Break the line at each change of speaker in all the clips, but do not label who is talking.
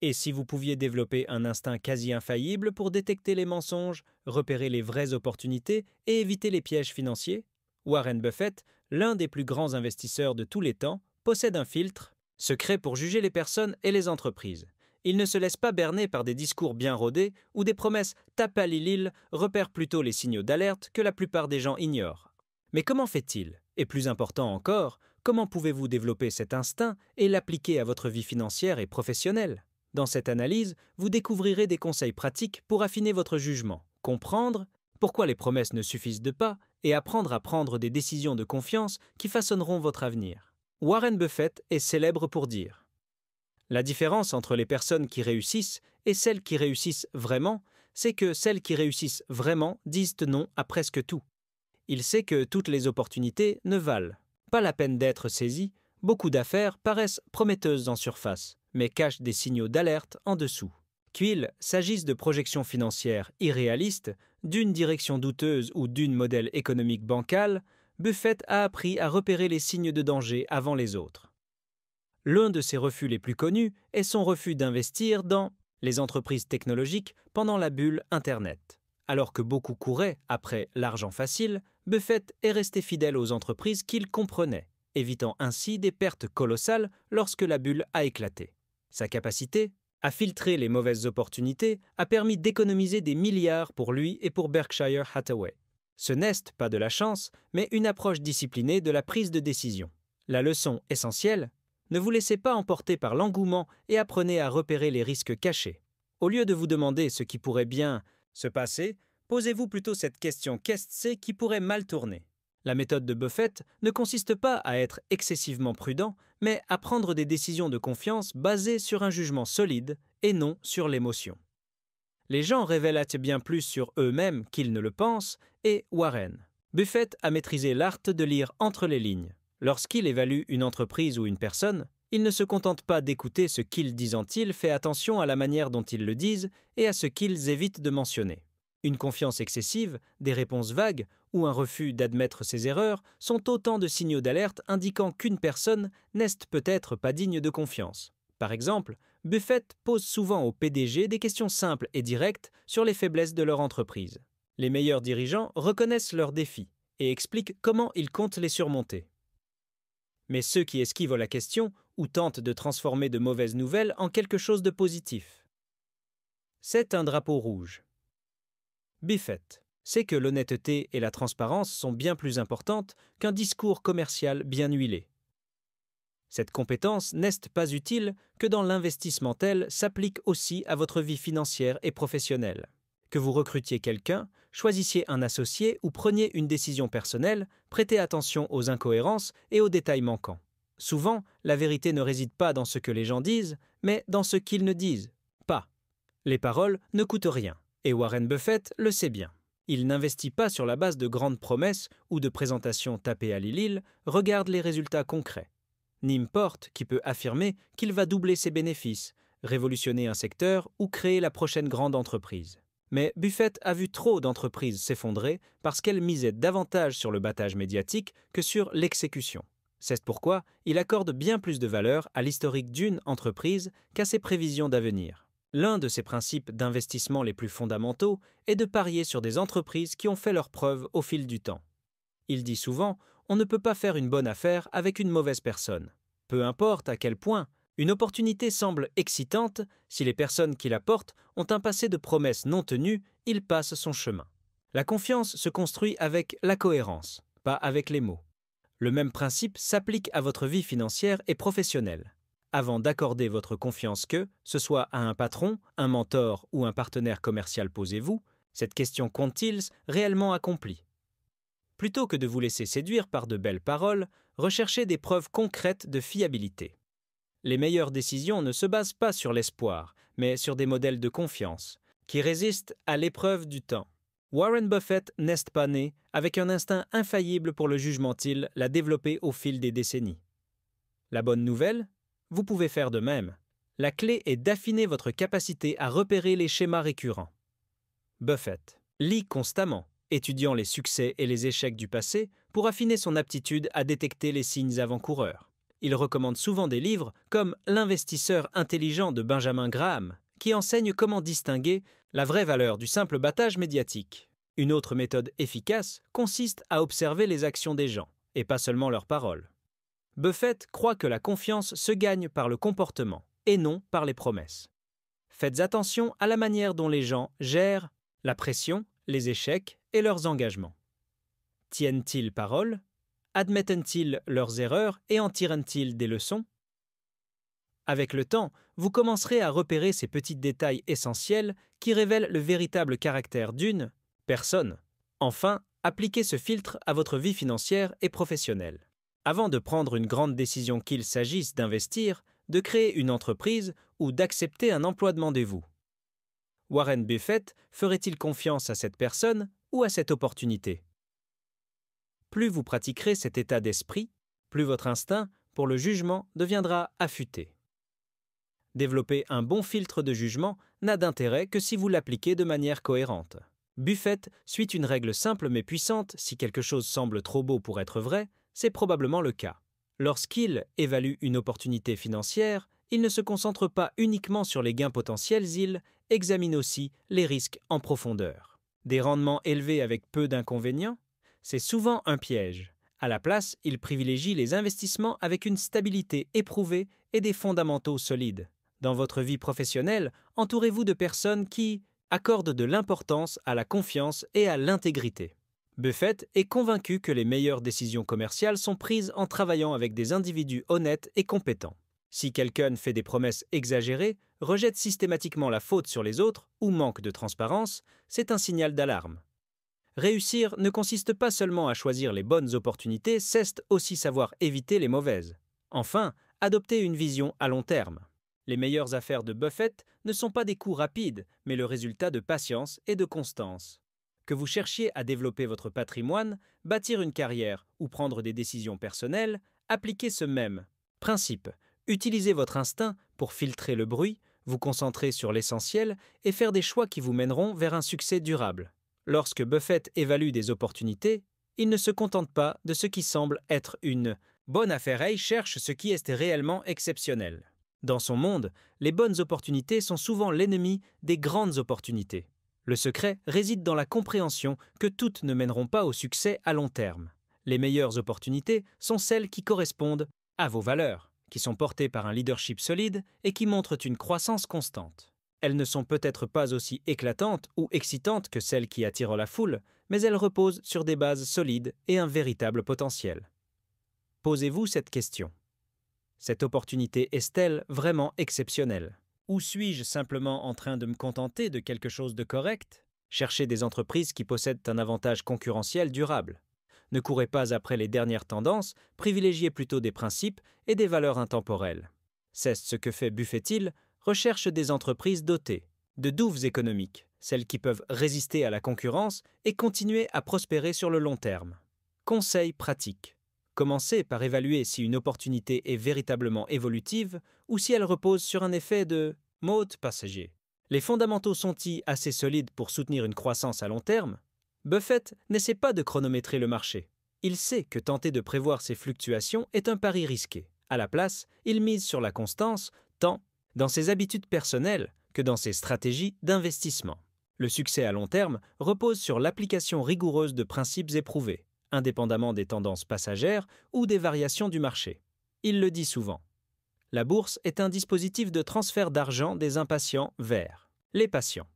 Et si vous pouviez développer un instinct quasi infaillible pour détecter les mensonges, repérer les vraies opportunités et éviter les pièges financiers? Warren Buffett, l'un des plus grands investisseurs de tous les temps, possède un filtre secret pour juger les personnes et les entreprises. Il ne se laisse pas berner par des discours bien rodés ou des promesses tapalilil repèrent plutôt les signaux d'alerte que la plupart des gens ignorent. Mais comment fait-il? Et plus important encore, comment pouvez-vous développer cet instinct et l'appliquer à votre vie financière et professionnelle? Dans cette analyse, vous découvrirez des conseils pratiques pour affiner votre jugement, comprendre pourquoi les promesses ne suffisent pas et apprendre à prendre des décisions de confiance qui façonneront votre avenir. Warren Buffett est célèbre pour dire: la différence entre les personnes qui réussissent et celles qui réussissent vraiment, c'est que celles qui réussissent vraiment disent non à presque tout. Il sait que toutes les opportunités ne valent pas la peine d'être saisies. Beaucoup d'affaires paraissent prometteuses en surface, mais cachent des signaux d'alerte en dessous. Qu'il s'agisse de projections financières irréalistes, d'une direction douteuse ou d'un modèle économique bancal, Buffett a appris à repérer les signes de danger avant les autres. L'un de ses refus les plus connus est son refus d'investir dans les entreprises technologiques pendant la bulle Internet. Alors que beaucoup couraient après l'argent facile, Buffett est resté fidèle aux entreprises qu'il comprenait, évitant ainsi des pertes colossales lorsque la bulle a éclaté. Sa capacité à filtrer les mauvaises opportunités a permis d'économiser des milliards pour lui et pour Berkshire Hathaway. Ce n'est pas de la chance, mais une approche disciplinée de la prise de décision. La leçon essentielle: ne vous laissez pas emporter par l'engouement et apprenez à repérer les risques cachés. Au lieu de vous demander ce qui pourrait bien se passer, posez-vous plutôt cette question: qu'est-ce qui pourrait mal tourner? La méthode de Buffett ne consiste pas à être excessivement prudent, mais à prendre des décisions de confiance basées sur un jugement solide et non sur l'émotion. Les gens révèlent bien plus sur eux-mêmes qu'ils ne le pensent, et Warren Buffett a maîtrisé l'art de lire entre les lignes. Lorsqu'il évalue une entreprise ou une personne, il ne se contente pas d'écouter ce qu'ils disent-ils, fait attention à la manière dont ils le disent et à ce qu'ils évitent de mentionner. Une confiance excessive, des réponses vagues ou un refus d'admettre ses erreurs sont autant de signaux d'alerte indiquant qu'une personne n'est peut-être pas digne de confiance. Par exemple, Buffett pose souvent aux PDG des questions simples et directes sur les faiblesses de leur entreprise. Les meilleurs dirigeants reconnaissent leurs défis et expliquent comment ils comptent les surmonter. Mais ceux qui esquivent la question ou tentent de transformer de mauvaises nouvelles en quelque chose de positif, c'est un drapeau rouge. Buffett sait que l'honnêteté et la transparence sont bien plus importantes qu'un discours commercial bien huilé. Cette compétence n'est pas utile que dans l'investissement tel s'applique aussi à votre vie financière et professionnelle. Que vous recrutiez quelqu'un, choisissiez un associé ou preniez une décision personnelle, prêtez attention aux incohérences et aux détails manquants. Souvent, la vérité ne réside pas dans ce que les gens disent, mais dans ce qu'ils ne disent pas. Les paroles ne coûtent rien, et Warren Buffett le sait bien. Il n'investit pas sur la base de grandes promesses ou de présentations tapées à l'île, regarde les résultats concrets. N'importe qui peut affirmer qu'il va doubler ses bénéfices, révolutionner un secteur ou créer la prochaine grande entreprise. Mais Buffett a vu trop d'entreprises s'effondrer parce qu'elles misaient davantage sur le battage médiatique que sur l'exécution. C'est pourquoi il accorde bien plus de valeur à l'historique d'une entreprise qu'à ses prévisions d'avenir. L'un de ses principes d'investissement les plus fondamentaux est de parier sur des entreprises qui ont fait leurs preuves au fil du temps. Il dit souvent: on ne peut pas faire une bonne affaire avec une mauvaise personne. Peu importe à quel point une opportunité semble excitante, si les personnes qui la portent ont un passé de promesses non tenues, il passe son chemin. La confiance se construit avec la cohérence, pas avec les mots. Le même principe s'applique à votre vie financière et professionnelle. Avant d'accorder votre confiance que, ce soit à un patron, un mentor ou un partenaire commercial, posez-vous cette question: qu'ont-ils réellement accompli? Plutôt que de vous laisser séduire par de belles paroles, recherchez des preuves concrètes de fiabilité. Les meilleures décisions ne se basent pas sur l'espoir, mais sur des modèles de confiance, qui résistent à l'épreuve du temps. Warren Buffett n'est pas né avec un instinct infaillible pour le jugement, il l'a développé au fil des décennies. La bonne nouvelle? Vous pouvez faire de même. La clé est d'affiner votre capacité à repérer les schémas récurrents. Buffett lit constamment, étudiant les succès et les échecs du passé pour affiner son aptitude à détecter les signes avant-coureurs. Il recommande souvent des livres comme L'investisseur intelligent de Benjamin Graham, qui enseigne comment distinguer la vraie valeur du simple battage médiatique. Une autre méthode efficace consiste à observer les actions des gens, et pas seulement leurs paroles. Buffett croit que la confiance se gagne par le comportement, et non par les promesses. Faites attention à la manière dont les gens gèrent la pression, les échecs et leurs engagements. Tiennent-ils parole? Admettent-ils leurs erreurs et en tirent-ils des leçons? Avec le temps, vous commencerez à repérer ces petits détails essentiels qui révèlent le véritable caractère d'une personne. Enfin, appliquez ce filtre à votre vie financière et professionnelle. Avant de prendre une grande décision qu'il s'agisse d'investir, de créer une entreprise ou d'accepter un emploi demandez-vous. Warren Buffett ferait-il confiance à cette personne ou à cette opportunité? Plus vous pratiquerez cet état d'esprit, plus votre instinct pour le jugement deviendra affûté. Développer un bon filtre de jugement n'a d'intérêt que si vous l'appliquez de manière cohérente. Buffett suit une règle simple mais puissante: si quelque chose semble trop beau pour être vrai, c'est probablement le cas. Lorsqu'il évalue une opportunité financière, il ne se concentre pas uniquement sur les gains potentiels, il examine aussi les risques en profondeur. Des rendements élevés avec peu d'inconvénients? C'est souvent un piège. À la place, il privilégie les investissements avec une stabilité éprouvée et des fondamentaux solides. Dans votre vie professionnelle, entourez-vous de personnes qui accordent de l'importance à la confiance et à l'intégrité. Buffett est convaincu que les meilleures décisions commerciales sont prises en travaillant avec des individus honnêtes et compétents. Si quelqu'un fait des promesses exagérées, rejette systématiquement la faute sur les autres ou manque de transparence, c'est un signal d'alarme. Réussir ne consiste pas seulement à choisir les bonnes opportunités, c'est aussi savoir éviter les mauvaises. Enfin, adopter une vision à long terme. Les meilleures affaires de Buffett ne sont pas des coups rapides, mais le résultat de patience et de constance. Que vous cherchiez à développer votre patrimoine, bâtir une carrière ou prendre des décisions personnelles, appliquez ce même principe. Utilisez votre instinct pour filtrer le bruit, vous concentrer sur l'essentiel et faire des choix qui vous mèneront vers un succès durable. Lorsque Buffett évalue des opportunités, il ne se contente pas de ce qui semble être une bonne affaire, il cherche ce qui est réellement exceptionnel. Dans son monde, les bonnes opportunités sont souvent l'ennemi des grandes opportunités. Le secret réside dans la compréhension que toutes ne mèneront pas au succès à long terme. Les meilleures opportunités sont celles qui correspondent à vos valeurs, qui sont portées par un leadership solide et qui montrent une croissance constante. Elles ne sont peut-être pas aussi éclatantes ou excitantes que celles qui attirent la foule, mais elles reposent sur des bases solides et un véritable potentiel. Posez-vous cette question. Cette opportunité est-elle vraiment exceptionnelle? Ou suis-je simplement en train de me contenter de quelque chose de correct? Cherchez des entreprises qui possèdent un avantage concurrentiel durable. Ne courez pas après les dernières tendances, privilégiez plutôt des principes et des valeurs intemporelles. C'est ce que fait Buffett. Recherche des entreprises dotées de douves économiques, celles qui peuvent résister à la concurrence et continuer à prospérer sur le long terme. Conseils pratiques. Commencez par évaluer si une opportunité est véritablement évolutive ou si elle repose sur un effet de mode passager. Les fondamentaux sont-ils assez solides pour soutenir une croissance à long terme? Buffett n'essaie pas de chronométrer le marché. Il sait que tenter de prévoir ces fluctuations est un pari risqué. À la place, il mise sur la constance, tant dans ses habitudes personnelles que dans ses stratégies d'investissement. Le succès à long terme repose sur l'application rigoureuse de principes éprouvés, indépendamment des tendances passagères ou des variations du marché. Il le dit souvent. La bourse est un dispositif de transfert d'argent des impatients vers les patients.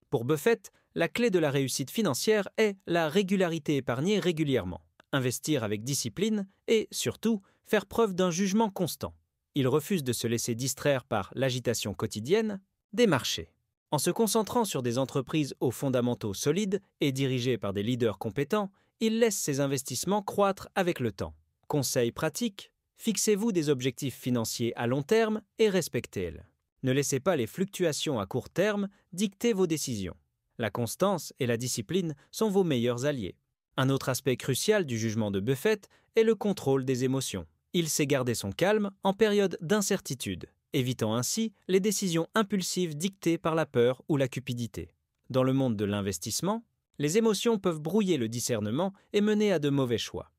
Pour Buffett, la clé de la réussite financière est la régularité, épargnée régulièrement, investir avec discipline et, surtout, faire preuve d'un jugement constant. Il refuse de se laisser distraire par l'agitation quotidienne des marchés. En se concentrant sur des entreprises aux fondamentaux solides et dirigées par des leaders compétents, il laisse ses investissements croître avec le temps. Conseil pratique, fixez-vous des objectifs financiers à long terme et respectez-les. Ne laissez pas les fluctuations à court terme dicter vos décisions. La constance et la discipline sont vos meilleurs alliés. Un autre aspect crucial du jugement de Buffett est le contrôle des émotions. Il sait garder son calme en période d'incertitude, évitant ainsi les décisions impulsives dictées par la peur ou la cupidité. Dans le monde de l'investissement, les émotions peuvent brouiller le discernement et mener à de mauvais choix.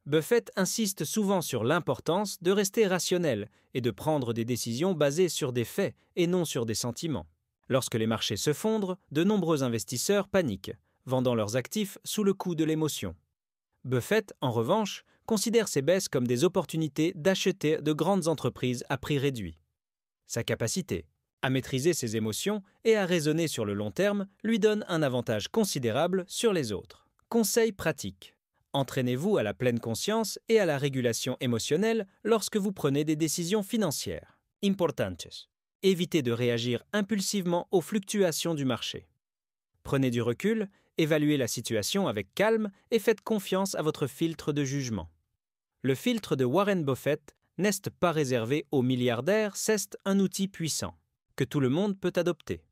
Buffett insiste souvent sur l'importance de rester rationnel et de prendre des décisions basées sur des faits et non sur des sentiments. Lorsque les marchés se fondrent, de nombreux investisseurs paniquent, vendant leurs actifs sous le coup de l'émotion. Buffett, en revanche, considère ces baisses comme des opportunités d'acheter de grandes entreprises à prix réduit. Sa capacité à maîtriser ses émotions et à raisonner sur le long terme lui donne un avantage considérable sur les autres. Conseil pratique. Entraînez-vous à la pleine conscience et à la régulation émotionnelle lorsque vous prenez des décisions financières. Importantes. Évitez de réagir impulsivement aux fluctuations du marché. Prenez du recul, évaluez la situation avec calme et faites confiance à votre filtre de jugement. Le filtre de Warren Buffett n'est pas réservé aux milliardaires, c'est un outil puissant que tout le monde peut adopter.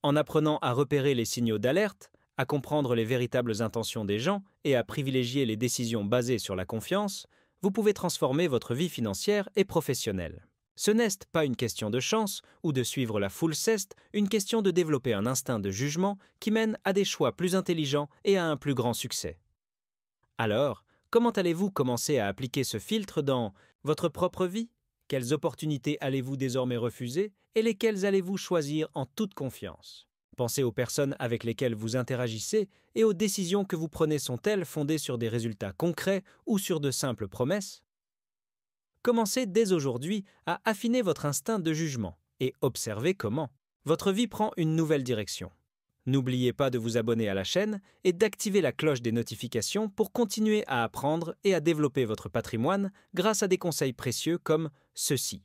En apprenant à repérer les signaux d'alerte, à comprendre les véritables intentions des gens et à privilégier les décisions basées sur la confiance, vous pouvez transformer votre vie financière et professionnelle. Ce n'est pas une question de chance ou de suivre la foule, c'est une question de développer un instinct de jugement qui mène à des choix plus intelligents et à un plus grand succès. Alors, comment allez-vous commencer à appliquer ce filtre dans votre propre vie? Quelles opportunités allez-vous désormais refuser et lesquelles allez-vous choisir en toute confiance? Pensez aux personnes avec lesquelles vous interagissez et aux décisions que vous prenez sont-elles fondées sur des résultats concrets ou sur de simples promesses? Commencez dès aujourd'hui à affiner votre instinct de jugement et observez comment votre vie prend une nouvelle direction. N'oubliez pas de vous abonner à la chaîne et d'activer la cloche des notifications pour continuer à apprendre et à développer votre patrimoine grâce à des conseils précieux comme ceux-ci.